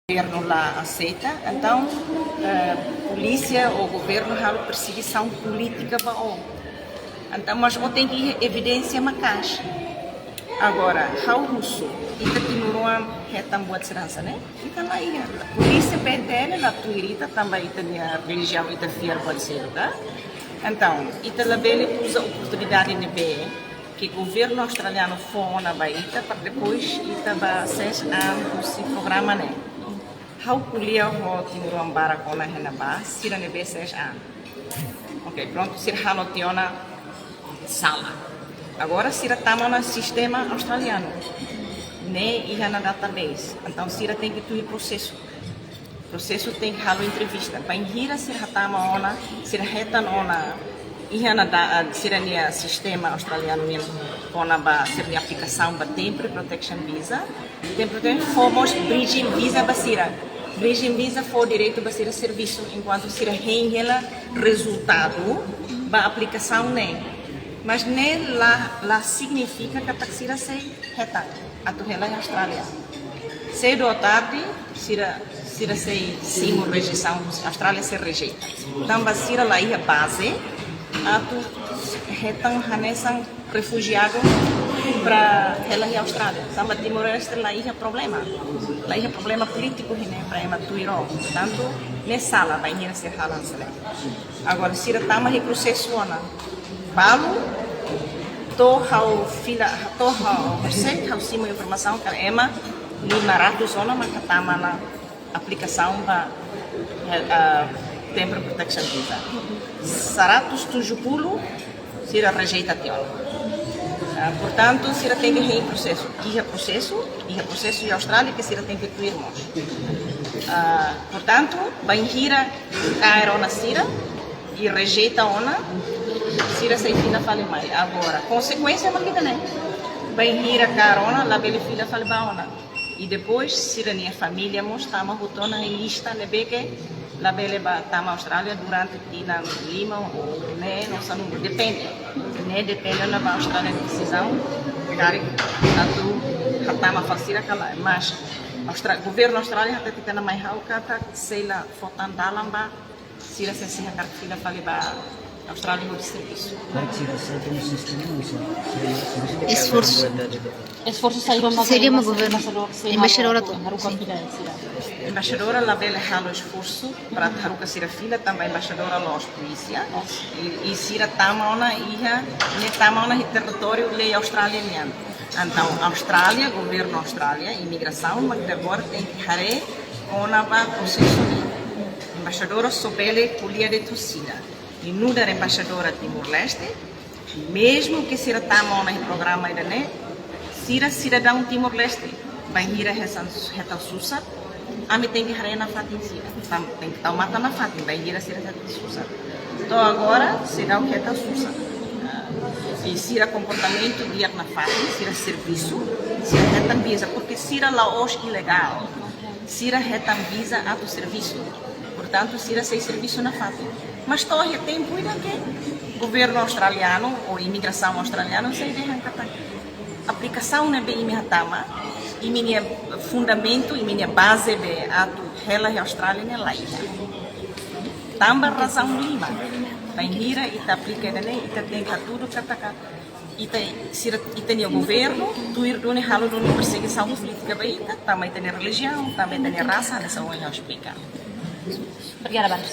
governo lá aceita, então polícia ou governo há perseguição política para o. Então, mas eu tenho que evidência macas. Agora, how russo, ita tinuruan hetam buat serança, né? Ita lá ia. Polícia pede na tuirita também ita a religião ita fiar buat ser, tá? Então, ita labele usa oportunidade de ver que o governo australiano foi na Bahia para depois ita vai ser esse programa, né? How kuliah ho tinuruan barakona henaba sira nebe 6 anos. Ok, pronto, sira hanotiona sala. Agora, Sira está no sistema australiano, né? E na database. Então, Sira tem que ter processo. Processo tem que haver entrevista. Para ir a Sira está na Sira reta na Sira no sistema australiano mesmo, com a Sira aplicação para temporary protection visa, temporary formos bridging visa para Sira. Bridging visa for direito para Sira serviço, enquanto Sira rengela resultado para aplicação né. Mas nem lá significa que a taxira sei reta a tu rela em Austrália. Cedo ou tarde, sira sei sim rejeição, Austrália se rejeita. Então, basira lá a base, a tu retam hanesan refugiado para rela em Austrália. Samba Timor-Leste lá é problema. Lá é problema político né para ema tu iró. Portanto, nessa sala vai ir ser halan sele. Agora, sira tama e processo ona. Balu, você sim informação que ema 500 zona mas katama na aplicação para temporary protection visa. Saratus tujupulo sira rejeita tiona. Portanto, sira tem que ir processo. E processo em Austrália que sira tem que ter irmãos. Portanto, vai ir a aerona sira e rejeita ona. Sira sei filha fale mais. Agora, consequência é uma vida, né? Vai ir a carona, lá bela filha fale baona. E depois, Sira minha família mostrava botona em lista, né? Que lá bela tama Austrália durante na Lima ou né? Não sei, depende. Né? Depende da Austrália de decisão. Cari, tanto tama facira cala, mas o governo australiano até que na mais rauca, sei lá, fotan dalamba, Sira se sim a filha fale ba Austrália no serviço. Esforço seria uma governo embaixadora Embaixadora lá vele halo esforço para taruca sira filha também embaixadora los polícia e sira tamaona ia ne tamaona em território lei australiano. Então Austrália, governo Austrália, imigração, mas agora tem que hare ona ba processo. Embaixadora sobele polia de Tucina. E no da embaixadora Timor-Leste, mesmo que Sira tama no programa ainda né, Sira dá Timor-Leste, vai ir a reta Susa, a mim tem que ir na Fatim Sira, tem que estar matando na Fatim, vai ir a Sira reta Susa. Então agora será o reta Susa. E Sira comportamento dia na Fatim, Sira serviço, Sira reta visa, porque Sira lá hoje ilegal, Sira reta visa a tu serviço. Portanto, Sira sei serviço na Fatim. Mas torre tem cuida que o governo australiano ou imigração australiana sei de aplicação na bem imihatama e minha fundamento e minha base de ato rela Austrália na lá. Também razão lima. Vai hira e tá aplica né e tá tem tudo cataka e tem o governo tu ir do halo do perseguição política baita também tem religião também tem raça nessa onde eu explicar. Obrigada, Bárbara.